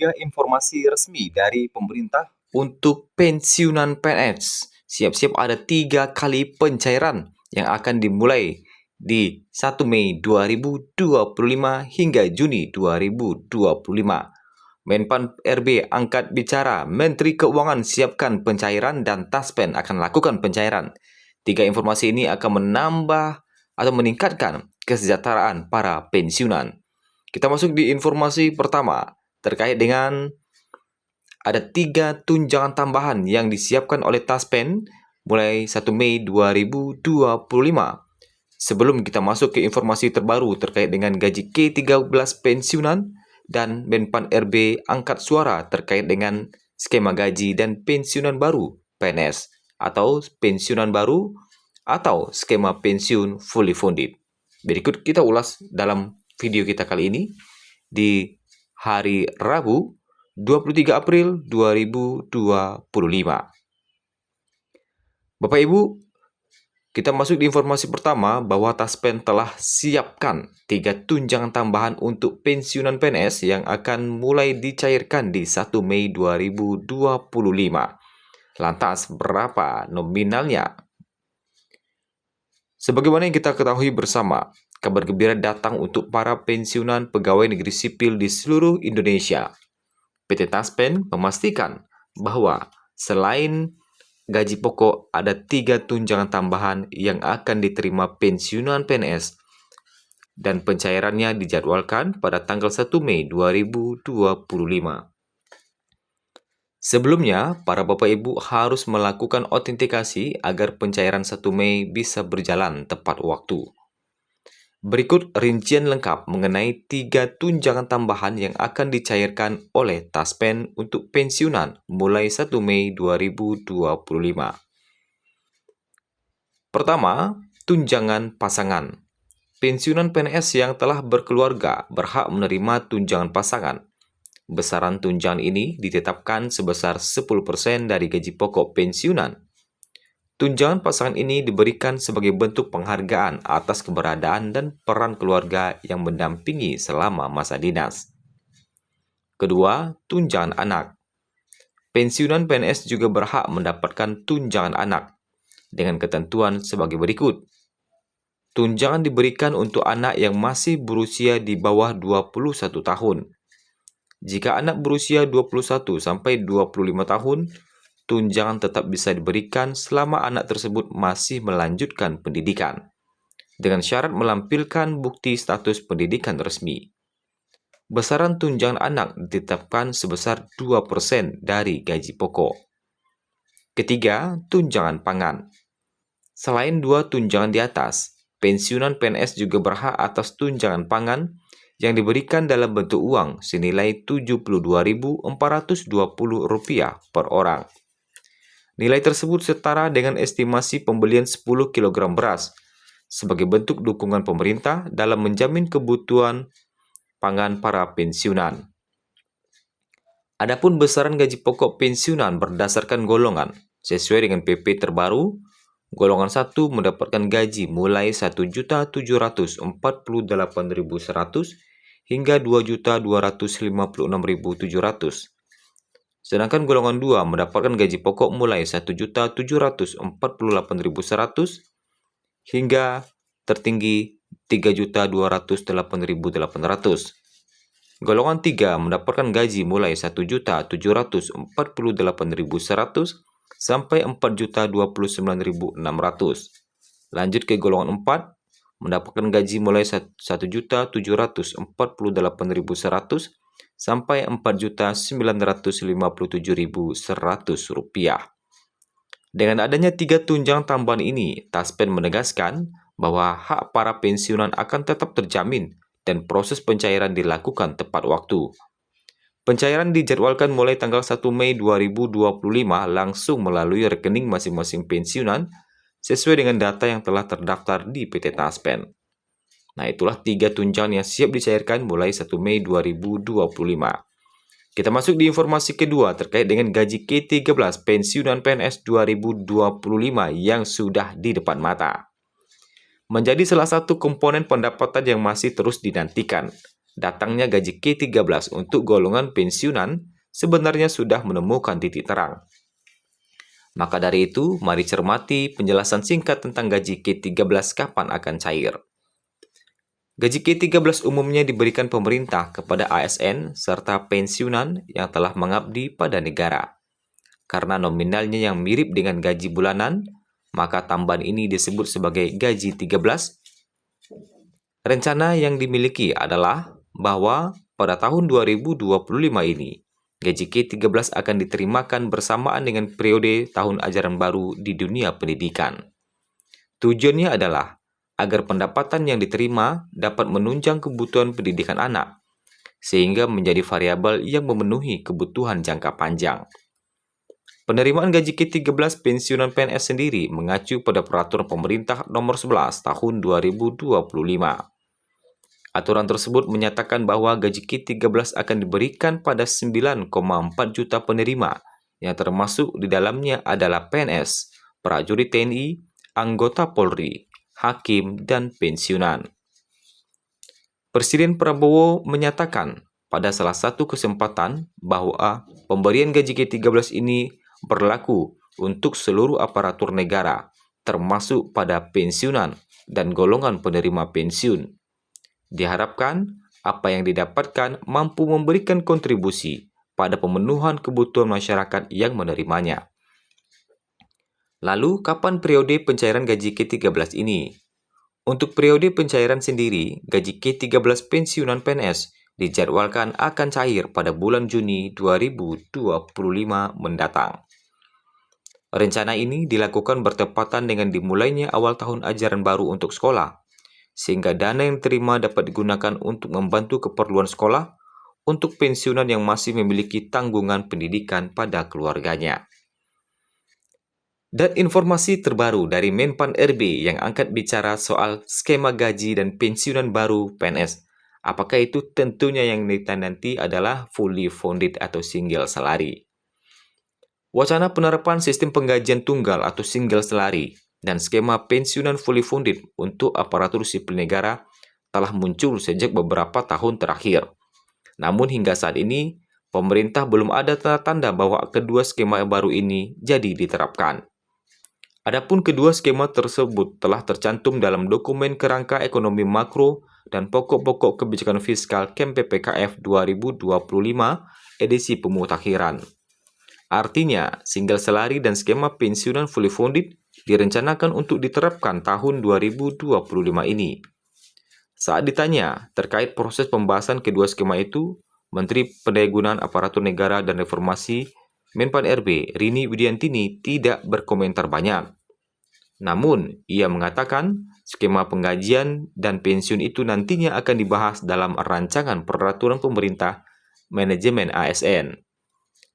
tiga informasi resmi dari pemerintah untuk pensiunan PNS. Siap-siap ada 3 kali pencairan yang akan dimulai di 1 Mei 2025 hingga Juni 2025. Menpan RB angkat bicara, Menteri Keuangan siapkan pencairan dan Taspen akan lakukan pencairan. 3 informasi ini akan menambah atau meningkatkan kesejahteraan para pensiunan. Kita masuk di informasi pertama terkait dengan ada 3 tunjangan tambahan yang disiapkan oleh Taspen mulai 1 Mei 2025. Sebelum kita masuk ke informasi terbaru terkait dengan gaji K13 pensiunan dan Menpan RB angkat suara terkait dengan skema gaji dan pensiunan baru PNS atau pensiunan baru atau skema pensiun fully funded. Berikut kita ulas dalam video kita kali ini di hari Rabu 23 April 2025. Bapak Ibu, kita masuk di informasi pertama bahwa Taspen telah siapkan 3 tunjangan tambahan untuk pensiunan PNS yang akan mulai dicairkan di 1 Mei 2025. Lantas berapa nominalnya? Sebagaimana yang kita ketahui bersama, kabar gembira datang untuk para pensiunan pegawai negeri sipil di seluruh Indonesia. PT Taspen memastikan bahwa selain gaji pokok, ada 3 tunjangan tambahan yang akan diterima pensiunan PNS dan pencairannya dijadwalkan pada tanggal 1 Mei 2025. Sebelumnya, para Bapak Ibu harus melakukan autentikasi agar pencairan 1 Mei bisa berjalan tepat waktu. Berikut rincian lengkap mengenai 3 tunjangan tambahan yang akan dicairkan oleh Taspen untuk pensiunan mulai 1 Mei 2025. Pertama, tunjangan pasangan. Pensiunan PNS yang telah berkeluarga berhak menerima tunjangan pasangan. Besaran tunjangan ini ditetapkan sebesar 10% dari gaji pokok pensiunan. Tunjangan pasangan ini diberikan sebagai bentuk penghargaan atas keberadaan dan peran keluarga yang mendampingi selama masa dinas. Kedua, tunjangan anak. Pensiunan PNS juga berhak mendapatkan tunjangan anak dengan ketentuan sebagai berikut. Tunjangan diberikan untuk anak yang masih berusia di bawah 21 tahun. Jika anak berusia 21 sampai 25 tahun, tunjangan tetap bisa diberikan selama anak tersebut masih melanjutkan pendidikan, dengan syarat melampirkan bukti status pendidikan resmi. Besaran tunjangan anak ditetapkan sebesar 2% dari gaji pokok. Ketiga, tunjangan pangan. Selain 2 tunjangan di atas, pensiunan PNS juga berhak atas tunjangan pangan yang diberikan dalam bentuk uang senilai Rp72.420 per orang. Nilai tersebut setara dengan estimasi pembelian 10 kg beras sebagai bentuk dukungan pemerintah dalam menjamin kebutuhan pangan para pensiunan. Adapun besaran gaji pokok pensiunan berdasarkan golongan sesuai dengan PP terbaru. Golongan 1 mendapatkan gaji mulai Rp1.748.100 hingga Rp2.256.700. Sedangkan golongan 2 mendapatkan gaji pokok mulai Rp1.748.100 hingga tertinggi Rp3.208.800. Golongan 3 mendapatkan gaji mulai Rp1.748.100 sampai Rp4.029.600. Lanjut ke golongan 4, mendapatkan gaji mulai Rp1.748.100 sampai Rp4.957.100. Dengan adanya 3 tunjangan tambahan ini, Taspen menegaskan bahwa hak para pensiunan akan tetap terjamin dan proses pencairan dilakukan tepat waktu. Pencairan dijadwalkan mulai tanggal 1 Mei 2025 langsung melalui rekening masing-masing pensiunan sesuai dengan data yang telah terdaftar di PT Taspen. Nah, itulah 3 tunjangan yang siap dicairkan mulai 1 Mei 2025. Kita masuk di informasi kedua terkait dengan gaji K13 pensiunan PNS 2025 yang sudah di depan mata. Menjadi salah satu komponen pendapatan yang masih terus dinantikan datangnya gaji K13 untuk golongan pensiunan sebenarnya sudah menemukan titik terang. Maka dari itu, mari cermati penjelasan singkat tentang gaji K13 kapan akan cair. Gaji K13 umumnya diberikan pemerintah kepada ASN serta pensiunan yang telah mengabdi pada negara. Karena nominalnya yang mirip dengan gaji bulanan, maka tambahan ini disebut sebagai gaji 13. Rencana yang dimiliki adalah bahwa pada tahun 2025 ini, gaji K13 akan diterimakan bersamaan dengan periode tahun ajaran baru di dunia pendidikan. Tujuannya adalah agar pendapatan yang diterima dapat menunjang kebutuhan pendidikan anak, sehingga menjadi variabel yang memenuhi kebutuhan jangka panjang. Penerimaan gaji K13 pensiunan PNS sendiri mengacu pada Peraturan Pemerintah Nomor 11 Tahun 2025. Aturan tersebut menyatakan bahwa gaji K13 akan diberikan pada 9,4 juta penerima, yang termasuk di dalamnya adalah PNS, prajurit TNI, anggota Polri, hakim, dan pensiunan. Presiden Prabowo menyatakan pada salah satu kesempatan bahwa pemberian gaji K13 ini berlaku untuk seluruh aparatur negara, termasuk pada pensiunan dan golongan penerima pensiun. Diharapkan apa yang didapatkan mampu memberikan kontribusi pada pemenuhan kebutuhan masyarakat yang menerimanya. Lalu, kapan periode pencairan gaji K13 ini? Untuk periode pencairan sendiri, gaji K13 pensiunan PNS dijadwalkan akan cair pada bulan Juni 2025 mendatang. Rencana ini dilakukan bertepatan dengan dimulainya awal tahun ajaran baru untuk sekolah, sehingga dana yang diterima dapat digunakan untuk membantu keperluan sekolah untuk pensiunan yang masih memiliki tanggungan pendidikan pada keluarganya. Dan informasi terbaru dari Menpan RB yang angkat bicara soal skema gaji dan pensiunan baru PNS. Apakah itu? Tentunya yang nanti adalah fully funded atau single salary. Wacana penerapan sistem penggajian tunggal atau single salary dan skema pensiunan fully funded untuk aparatur sipil negara telah muncul sejak beberapa tahun terakhir. Namun hingga saat ini, pemerintah belum ada tanda-tanda bahwa kedua skema baru ini jadi diterapkan. Adapun kedua skema tersebut telah tercantum dalam dokumen kerangka ekonomi makro dan pokok-pokok kebijakan fiskal KMPPKF 2025 edisi pemutakhiran. Artinya, single salary dan skema pensiunan fully funded direncanakan untuk diterapkan tahun 2025 ini. Saat ditanya terkait proses pembahasan kedua skema itu, Menteri Pendayagunaan Aparatur Negara dan Reformasi Menpan RB Rini Widiantini tidak berkomentar banyak. Namun, ia mengatakan skema penggajian dan pensiun itu nantinya akan dibahas dalam rancangan peraturan pemerintah manajemen ASN.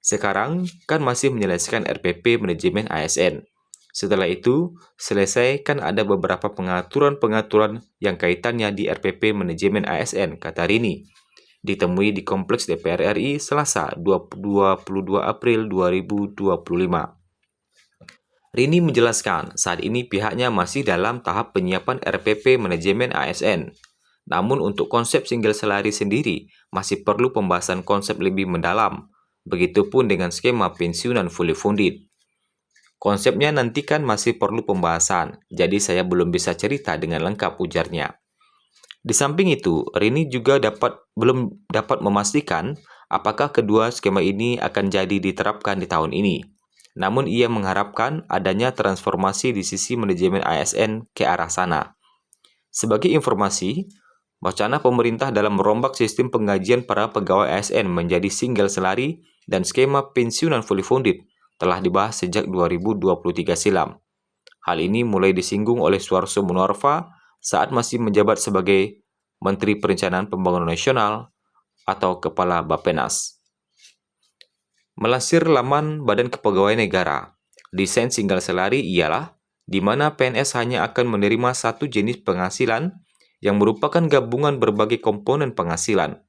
Sekarang kan masih menyelesaikan RPP manajemen ASN. Setelah itu, selesai kan ada beberapa pengaturan-pengaturan yang kaitannya di RPP manajemen ASN, kata Rini. Ditemui di Kompleks DPR RI Selasa 22 April 2025. Rini menjelaskan saat ini pihaknya masih dalam tahap penyiapan RPP manajemen ASN. Namun untuk konsep single salary sendiri masih perlu pembahasan konsep lebih mendalam. Begitupun dengan skema pensiunan fully funded. Konsepnya nanti kan masih perlu pembahasan, jadi saya belum bisa cerita dengan lengkap, ujarnya. Di samping itu, Rini juga belum dapat memastikan apakah kedua skema ini akan jadi diterapkan di tahun ini. Namun ia mengharapkan adanya transformasi di sisi manajemen ASN ke arah sana. Sebagai informasi, wacana pemerintah dalam merombak sistem penggajian para pegawai ASN menjadi single salary dan skema pensiunan fully funded telah dibahas sejak 2023 silam. Hal ini mulai disinggung oleh Suarso Monoarfa saat masih menjabat sebagai Menteri Perencanaan Pembangunan Nasional atau Kepala Bappenas. Melansir laman Badan Kepegawaian Negara, desain single salary ialah di mana PNS hanya akan menerima satu jenis penghasilan yang merupakan gabungan berbagai komponen penghasilan.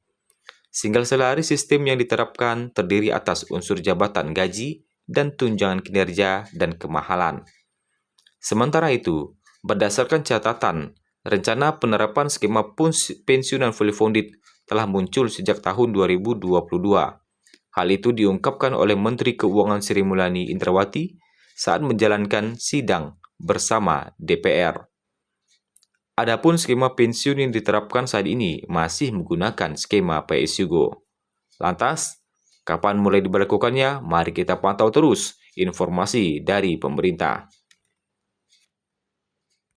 Single salary sistem yang diterapkan terdiri atas unsur jabatan gaji dan tunjangan kinerja dan kemahalan. Sementara itu, berdasarkan catatan, rencana penerapan skema pensiunan fully funded telah muncul sejak tahun 2022. Hal itu diungkapkan oleh Menteri Keuangan Sri Mulyani Indrawati saat menjalankan sidang bersama DPR. Adapun skema pensiun yang diterapkan saat ini masih menggunakan skema pay-as-you-go. Lantas, kapan mulai diberlakukannya? Mari kita pantau terus informasi dari pemerintah.